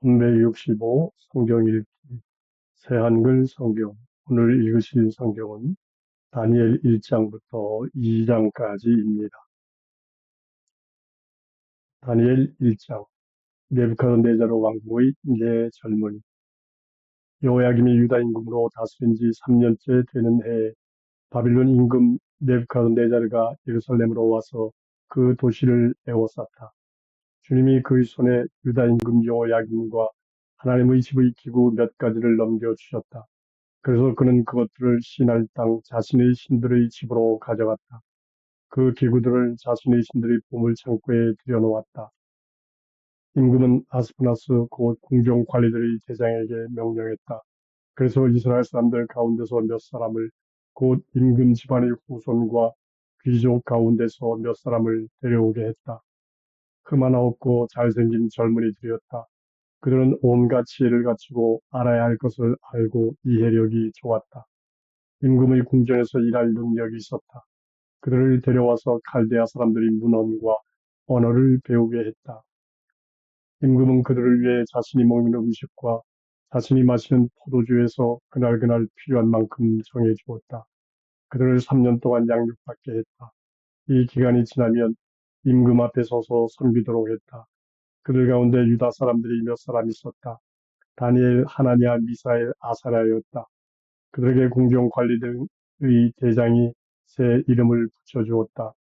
365 성경 읽기 새한글 성경. 오늘 읽으실 성경은 다니엘 1장부터 2장까지입니다. 다니엘 1장. 네부갓네살 왕국의 네 젊은이. 여호야김이 유다 임금으로 다스린 지 3년째 되는 해에 바빌론 임금 네부갓네살가 예루살렘으로 와서 그 도시를 에워쌌다. 주님이 그의 손에 유다 임금 여호야김과 하나님의 집의 기구 몇 가지를 넘겨주셨다. 그래서 그는 그것들을 시날 땅 자신의 신들의 집으로 가져갔다. 그 기구들을 자신의 신들의 보물창고에 들여놓았다. 임금은 아스푸나스 곧 궁정 관리들의 대장에게 명령했다. 그래서 이스라엘 사람들 가운데서 몇 사람을 곧 임금 집안의 후손과 귀족 가운데서 몇 사람을 데려오게 했다. 흠 하나 없고 잘생긴 젊은이들이었다. 그들은 온갖 지혜를 갖추고 알아야 할 것을 알고 이해력이 좋았다. 임금의 궁전에서 일할 능력이 있었다. 그들을 데려와서 칼데아 사람들의 문헌과 언어를 배우게 했다. 임금은 그들을 위해 자신이 먹는 음식과 자신이 마시는 포도주에서 그날그날 필요한 만큼 정해주었다. 그들을 3년 동안 양육받게 했다. 이 기간이 지나면 임금 앞에 서서 섬기도록 했다. 그들 가운데 유다 사람들이 몇 사람 있었다. 다니엘, 하나냐, 미사엘, 아사랴였다. 그들에게 궁정 관리들의 대장이 새 이름을 붙여주었다.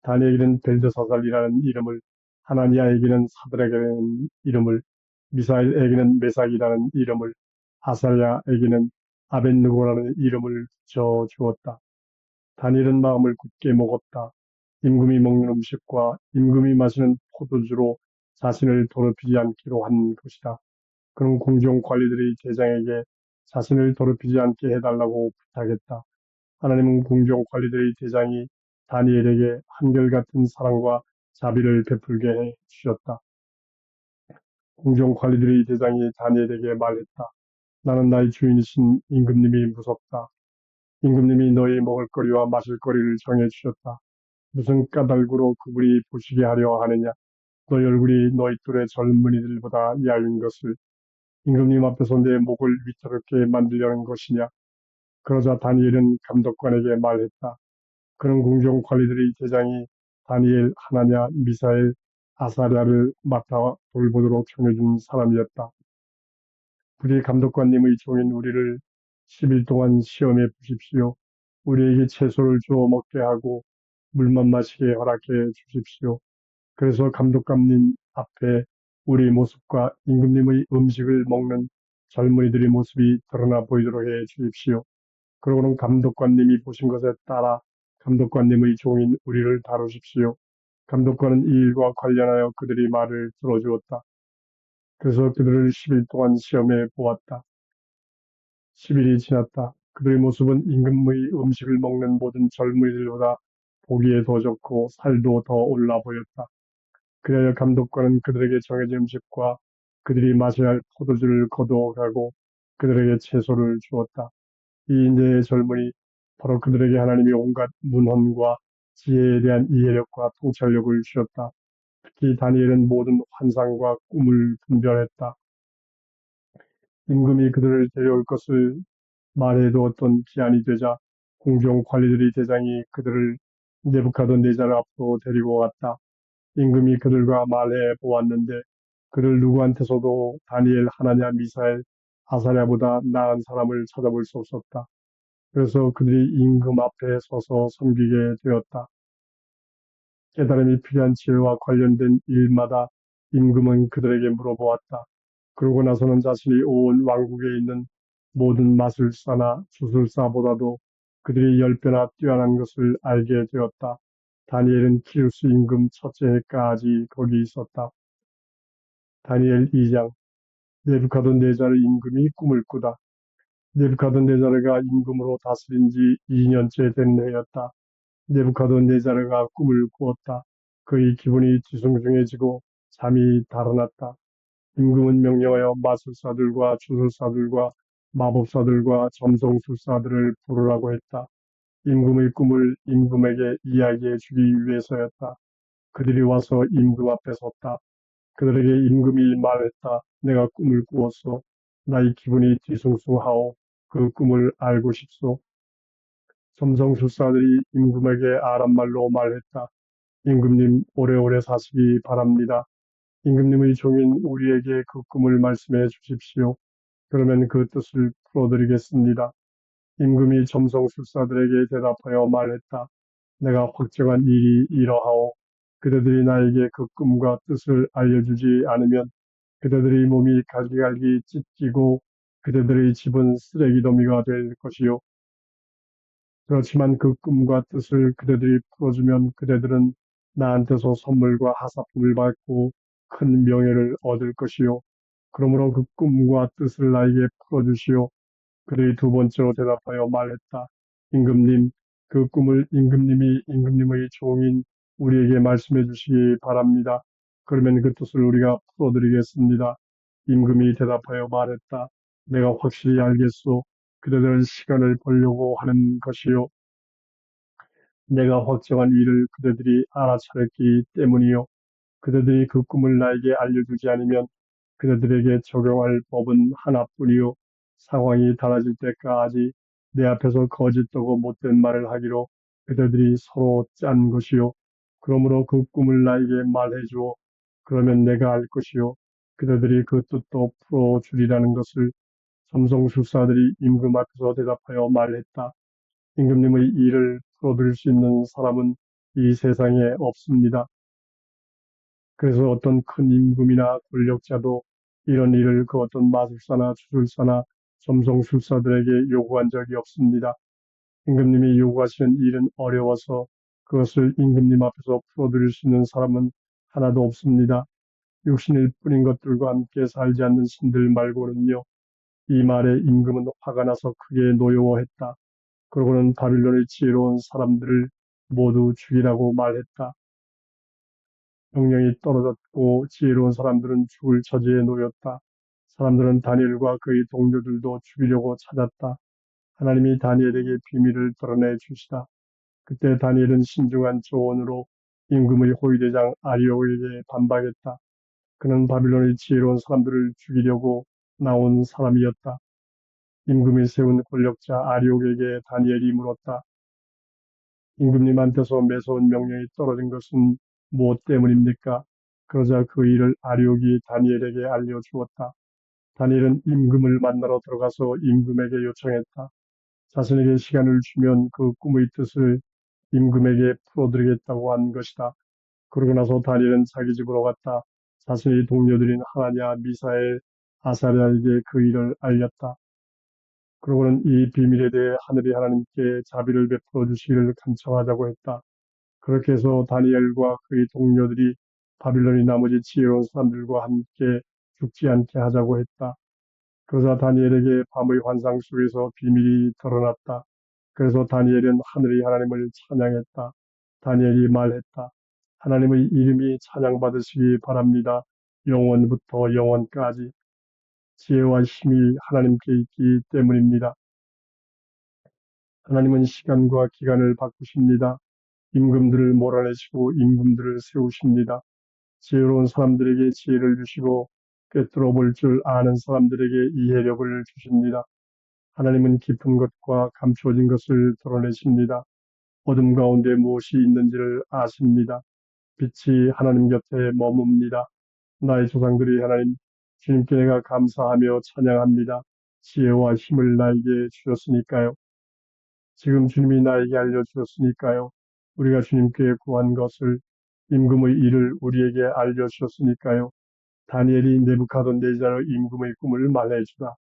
다니엘에게는 벨드사살이라는 이름을, 하나니아에게는 사드락이라는 이름을, 미사엘에게는 메삭이라는 이름을, 아사랴에게는 아벳느고라는 이름을 붙여주었다. 다니엘은 마음을 굳게 먹었다. 임금이 먹는 음식과 임금이 마시는 포도주로 자신을 더럽히지 않기로 한 것이다. 그는 궁정 관리들의 대장에게 자신을 더럽히지 않게 해달라고 부탁했다. 하나님은 궁정 관리들의 대장이 다니엘에게 한결같은 사랑과 자비를 베풀게 해 주셨다. 궁정 관리들의 대장이 다니엘에게 말했다. 나는 나의 주인이신 임금님이 무섭다. 임금님이 너의 먹을거리와 마실거리를 정해주셨다. 무슨 까닭으로 그분이 보시게 하려 하느냐? 너희 얼굴이 너희 또래 젊은이들보다 야윈 것을 임금님 앞에서 내 목을 위태롭게 만들려는 것이냐? 그러자 다니엘은 감독관에게 말했다. 그런 궁정 관리들의 대장이 다니엘, 하나냐, 미사엘, 아사랴를 맡아 돌보도록 정해준 사람이었다. 우리 감독관님의 종인 우리를 10일 동안 시험해 보십시오. 우리에게 채소를 주어 먹게 하고 물만 마시게 허락해 주십시오. 그래서 감독관님 앞에 우리 모습과 임금님의 음식을 먹는 젊은이들의 모습이 드러나 보이도록 해 주십시오. 그러고는 감독관님이 보신 것에 따라 감독관님의 종인 우리를 다루십시오. 감독관은 이 일과 관련하여 그들의 말을 들어주었다. 그래서 그들을 10일 동안 시험해 보았다. 10일이 지났다. 그들의 모습은 임금의 음식을 먹는 모든 젊은이들보다 보기에 더 좋고 살도 더 올라 보였다. 그래야 감독관은 그들에게 정해진 음식과 그들이 마셔야 할 포도주를 거두어가고 그들에게 채소를 주었다. 이 네 젊은이 바로 그들에게 하나님이 온갖 문헌과 지혜에 대한 이해력과 통찰력을 주셨다. 특히 다니엘은 모든 환상과 꿈을 분별했다. 임금이 그들을 데려올 것을 말해두었던 기한이 되자 궁정 관리들의 대장이 그들을 네부갓네살 앞으로 데리고 갔다. 임금이 그들과 말해 보았는데 그들 누구한테서도 다니엘, 하나냐, 미사엘, 아사랴보다 나은 사람을 찾아볼 수 없었다. 그래서 그들이 임금 앞에 서서 섬기게 되었다. 깨달음이 필요한 지혜와 관련된 일마다 임금은 그들에게 물어보았다. 그러고 나서는 자신이 온 왕국에 있는 모든 마술사나 주술사보다도 그들이 10배나 뛰어난 것을 알게 되었다. 다니엘은 키루스 임금 첫째 해까지 거기 있었다. 다니엘 2장. 네부갓네살 임금이 꿈을 꾸다. 네부갓네살가 임금으로 다스린 지 2년째 된 해였다. 네부갓네살가 꿈을 꾸었다. 그의 기분이 뒤숭숭해지고 잠이 달아났다. 임금은 명령하여 마술사들과 주술사들과 마법사들과 점성술사들을 부르라고 했다. 임금의 꿈을 임금에게 이야기해 주기 위해서였다. 그들이 와서 임금 앞에 섰다. 그들에게 임금이 말했다. 내가 꿈을 꾸었소. 나의 기분이 뒤숭숭하오. 그 꿈을 알고 싶소. 점성술사들이 임금에게 아랍말로 말했다. 임금님 오래오래 사시기 바랍니다. 임금님의 종인 우리에게 그 꿈을 말씀해 주십시오. 그러면 그 뜻을 풀어드리겠습니다. 임금이 점성술사들에게 대답하여 말했다. 내가 확정한 일이 이러하오. 그대들이 나에게 그 꿈과 뜻을 알려주지 않으면 그대들의 몸이 갈기갈기 찢기고 그대들의 집은 쓰레기더미가 될 것이요. 그렇지만 그 꿈과 뜻을 그대들이 풀어주면 그대들은 나한테서 선물과 하사품을 받고 큰 명예를 얻을 것이요. 그러므로 그 꿈과 뜻을 나에게 풀어주시오. 그들이 두 번째로 대답하여 말했다. 임금님, 그 꿈을 임금님이 임금님의 종인 우리에게 말씀해 주시기 바랍니다. 그러면 그 뜻을 우리가 풀어드리겠습니다. 임금이 대답하여 말했다. 내가 확실히 알겠소. 그대들은 시간을 벌려고 하는 것이요. 내가 확정한 일을 그대들이 알아차렸기 때문이요. 그대들이 그 꿈을 나에게 알려주지 않으면 그대들에게 적용할 법은 하나뿐이요. 상황이 달라질 때까지 내 앞에서 거짓되고 못된 말을 하기로 그대들이 서로 짠 것이요. 그러므로 그 꿈을 나에게 말해주어. 그러면 내가 알 것이요. 그대들이 그 뜻도 풀어주리라는 것을 점성술사들이 임금 앞에서 대답하여 말했다. 임금님의 일을 풀어드릴 수 있는 사람은 이 세상에 없습니다. 그래서 어떤 큰 임금이나 권력자도 이런 일을 그 어떤 마술사나 주술사나 점성술사들에게 요구한 적이 없습니다. 임금님이 요구하시는 일은 어려워서 그것을 임금님 앞에서 풀어드릴 수 있는 사람은 하나도 없습니다. 육신일 뿐인 것들과 함께 살지 않는 신들 말고는요. 이 말에 임금은 화가 나서 크게 노여워했다. 그러고는 바빌론의 지혜로운 사람들을 모두 죽이라고 말했다. 명령이 떨어졌고 지혜로운 사람들은 죽을 처지에 놓였다. 사람들은 다니엘과 그의 동료들도 죽이려고 찾았다. 하나님이 다니엘에게 비밀을 드러내 주시다. 그때 다니엘은 신중한 조언으로 임금의 호위대장 아리옥에게 반박했다. 그는 바빌론의 지혜로운 사람들을 죽이려고 나온 사람이었다. 임금이 세운 권력자 아리옥에게 다니엘이 물었다. 임금님한테서 매서운 명령이 떨어진 것은 무엇 때문입니까? 그러자 그 일을 아리옥이 다니엘에게 알려주었다. 다니엘은 임금을 만나러 들어가서 임금에게 요청했다. 자신에게 시간을 주면 그 꿈의 뜻을 임금에게 풀어드리겠다고 한 것이다. 그러고 나서 다니엘은 자기 집으로 갔다. 자신의 동료들인 하나냐, 미사엘, 아사랴에게 그 일을 알렸다. 그러고는 이 비밀에 대해 하늘의 하나님께 자비를 베풀어 주시기를 간청하자고 했다. 그렇게 해서 다니엘과 그의 동료들이 바빌론의 나머지 지혜로운 사람들과 함께 죽지 않게 하자고 했다. 그러자 다니엘에게 밤의 환상 속에서 비밀이 드러났다. 그래서 다니엘은 하늘의 하나님을 찬양했다. 다니엘이 말했다. 하나님의 이름이 찬양받으시기 바랍니다. 영원부터 영원까지. 지혜와 힘이 하나님께 있기 때문입니다. 하나님은 시간과 기간을 바꾸십니다. 임금들을 몰아내시고 임금들을 세우십니다. 지혜로운 사람들에게 지혜를 주시고 꿰뚫어 볼 줄 아는 사람들에게 이해력을 주십니다. 하나님은 깊은 것과 감추어진 것을 드러내십니다. 어둠 가운데 무엇이 있는지를 아십니다. 빛이 하나님 곁에 머뭅니다. 나의 조상들이 하나님, 주님께 내가 감사하며 찬양합니다. 지혜와 힘을 나에게 주셨으니까요. 지금 주님이 나에게 알려주셨으니까요. 우리가 주님께 구한 것을 임금의 일을 우리에게 알려주셨으니까요. 다니엘이 네부카돈네자르 임금의 꿈을 말해주라.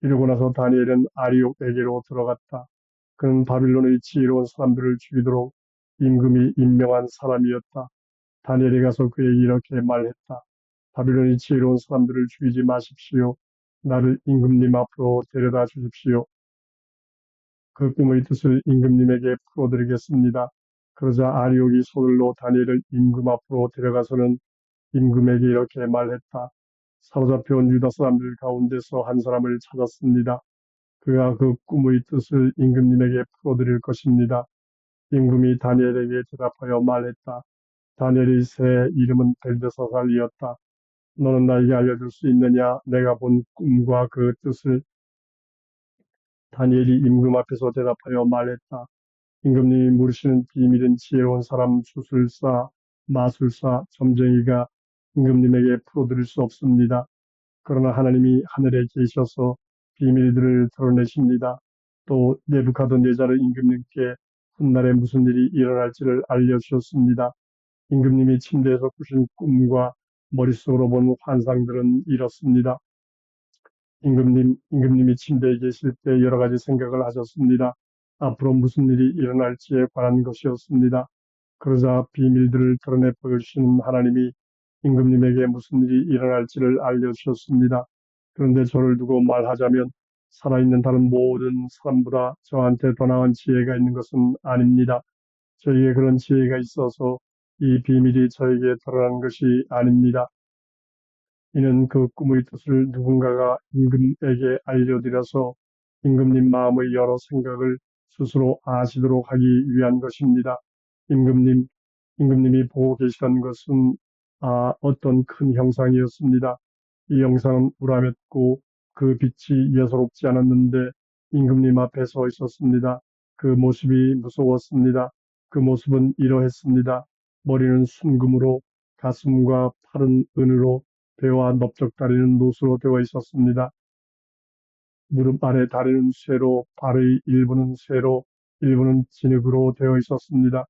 이러고 나서 다니엘은 아리옥에게로 들어갔다. 그는 바빌론의 지혜로운 사람들을 죽이도록 임금이 임명한 사람이었다. 다니엘이 가서 그에게 이렇게 말했다. 바빌론의 지혜로운 사람들을 죽이지 마십시오. 나를 임금님 앞으로 데려다 주십시오. 그 꿈의 뜻을 임금님에게 풀어드리겠습니다. 그러자 아리옥이 서둘러 다니엘을 임금 앞으로 데려가서는 임금에게 이렇게 말했다. 사로잡혀온 유다 사람들 가운데서 한 사람을 찾았습니다. 그가 그 꿈의 뜻을 임금님에게 풀어드릴 것입니다. 임금이 다니엘에게 대답하여 말했다. 다니엘의 새 이름은 벨드사살이었다. 너는 나에게 알려줄 수 있느냐? 내가 본 꿈과 그 뜻을. 다니엘이 임금 앞에서 대답하여 말했다. 임금님이 물으시는 비밀은 지혜로운 사람, 주술사, 마술사, 점쟁이가 임금님에게 풀어드릴 수 없습니다. 그러나 하나님이 하늘에 계셔서 비밀들을 드러내십니다. 또 네부카드네자르 임금님께 훗날에 무슨 일이 일어날지를 알려주셨습니다. 임금님이 침대에서 꾸신 꿈과 머릿속으로 본 환상들은 이렇습니다. 임금님이 침대에 계실 때 여러 가지 생각을 하셨습니다. 앞으로 무슨 일이 일어날지에 관한 것이었습니다. 그러자 비밀들을 드러내 보여주시는 하나님이 임금님에게 무슨 일이 일어날지를 알려주셨습니다. 그런데 저를 두고 말하자면 살아있는 다른 모든 사람보다 저한테 더 나은 지혜가 있는 것은 아닙니다. 저에게 그런 지혜가 있어서 이 비밀이 저에게 드러난 것이 아닙니다. 이는 그 꿈의 뜻을 누군가가 임금에게 알려드려서 임금님 마음의 여러 생각을 스스로 아시도록 하기 위한 것입니다. 임금님이 보고 계시던 것은 어떤 큰 형상이었습니다. 이 형상은 우라맸고 그 빛이 예사롭지 않았는데 임금님 앞에 서 있었습니다. 그 모습이 무서웠습니다. 그 모습은 이러했습니다. 머리는 순금으로, 가슴과 팔은 은으로, 배와 넓적다리는 노수로 되어 있었습니다. 무릎 아래 다리는 쇠로, 발의 일부는 쇠로, 일부는 진흙으로 되어 있었습니다.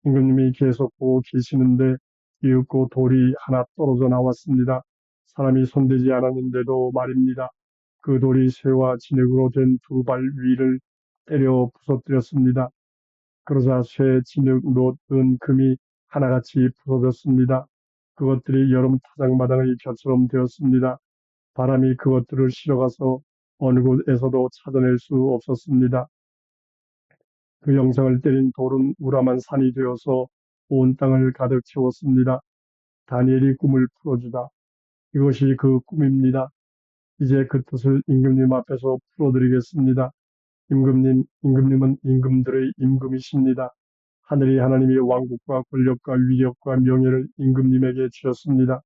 임금님이 계속 보고 계시는데 이윽고 돌이 하나 떨어져 나왔습니다. 사람이 손대지 않았는데도 말입니다. 그 돌이 쇠와 진흙으로 된 두 발 위를 때려 부서뜨렸습니다. 그러자 쇠, 진흙, 놋, 은, 금이 하나같이 부서졌습니다. 그것들이 여름 타작마당의 벼처럼 되었습니다. 바람이 그것들을 실어가서 어느 곳에서도 찾아낼 수 없었습니다. 그 영상을 때린 돌은 우람한 산이 되어서 온 땅을 가득 채웠습니다. 다니엘이 꿈을 풀어주다. 이것이 그 꿈입니다. 이제 그 뜻을 임금님 앞에서 풀어드리겠습니다. 임금님은 임금들의 임금이십니다. 하늘이 하나님의 왕국과 권력과 위력과 명예를 임금님에게 주셨습니다.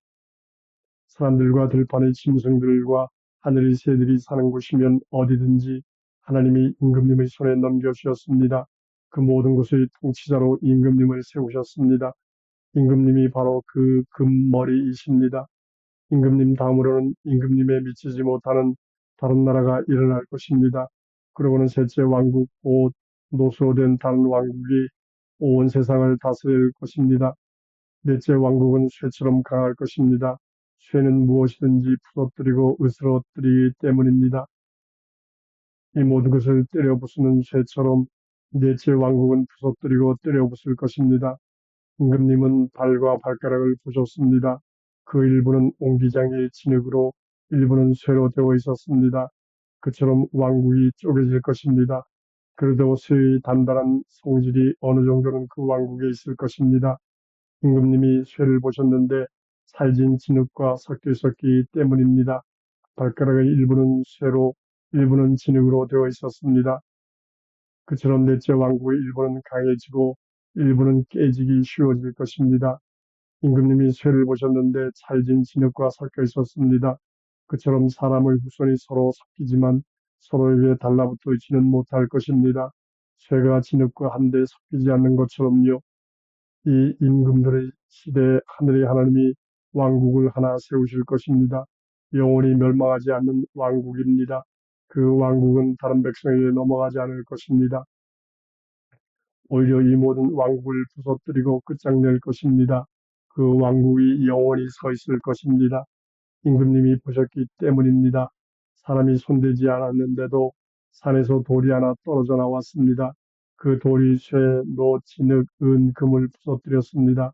사람들과 들판의 짐승들과 하늘의 새들이 사는 곳이면 어디든지 하나님이 임금님의 손에 넘겨주셨습니다. 그 모든 것의 통치자로 임금님을 세우셨습니다. 임금님이 바로 그 금머리이십니다. 임금님 다음으로는 임금님에 미치지 못하는 다른 나라가 일어날 것입니다. 그러고는 셋째 왕국, 곧 노수로 된 다른 왕국이 온 세상을 다스릴 것입니다. 넷째 왕국은 쇠처럼 강할 것입니다. 쇠는 무엇이든지 부서뜨리고 으스러뜨리기 때문입니다. 이 모든 것을 때려 부수는 쇠처럼 넷째 왕국은 부서뜨리고 때려 부술 것입니다. 임금님은 발과 발가락을 보셨습니다. 그 일부는 옹기장의 진흙으로, 일부는 쇠로 되어 있었습니다. 그처럼 왕국이 쪼개질 것입니다. 그래도 쇠의 단단한 성질이 어느 정도는 그 왕국에 있을 것입니다. 임금님이 쇠를 보셨는데 찰진 진흙과 섞여 있었기 때문입니다. 발가락의 일부는 쇠로, 일부는 진흙으로 되어 있었습니다. 그처럼 넷째 왕국의 일부는 강해지고 일부는 깨지기 쉬워질 것입니다. 임금님이 쇠를 보셨는데 찰진 진흙과 섞여 있었습니다. 그처럼 사람의 후손이 서로 섞이지만 서로에게 달라붙어 있지는 못할 것입니다. 쇠가 진흙과 한데 섞이지 않는 것처럼요. 이 임금들의 시대에 하늘의 하나님이 왕국을 하나 세우실 것입니다. 영원히 멸망하지 않는 왕국입니다. 그 왕국은 다른 백성에게 넘어가지 않을 것입니다. 오히려 이 모든 왕국을 부서뜨리고 끝장낼 것입니다. 그 왕국이 영원히 서 있을 것입니다. 임금님이 보셨기 때문입니다. 사람이 손대지 않았는데도 산에서 돌이 하나 떨어져 나왔습니다. 그 돌이 쇠, 노, 진흙, 은, 금을 부서뜨렸습니다.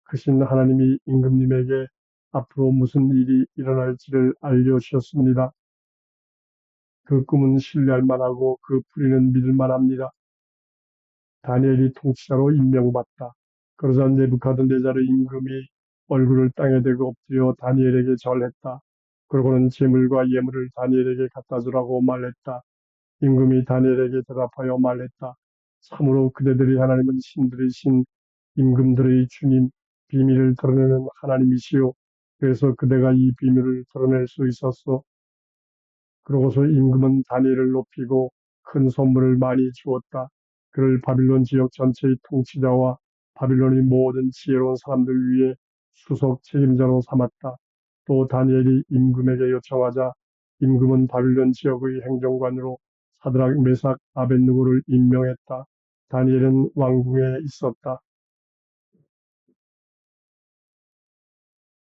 크신 하나님이 임금님에게 앞으로 무슨 일이 일어날지를 알려주셨습니다. 그 꿈은 신뢰할 만하고 그 풀이는 믿을 만합니다. 다니엘이 통치자로 임명받다. 그러자 네부카드네자르 임금이 얼굴을 땅에 대고 엎드려 다니엘에게 절했다. 그러고는 재물과 예물을 다니엘에게 갖다 주라고 말했다. 임금이 다니엘에게 대답하여 말했다. 참으로 그대들이 하나님은 신들의 신, 임금들의 주님, 비밀을 드러내는 하나님이시요. 그래서 그대가 이 비밀을 드러낼 수 있었어. 그러고서 임금은 다니엘을 높이고 큰 선물을 많이 주었다. 그를 바빌론 지역 전체의 통치자와 바빌론의 모든 지혜로운 사람들 위에 수석 책임자로 삼았다. 또 다니엘이 임금에게 요청하자 임금은 바빌론 지역의 행정관으로 사드락, 메삭, 아벳느고를 임명했다. 다니엘은 왕궁에 있었다.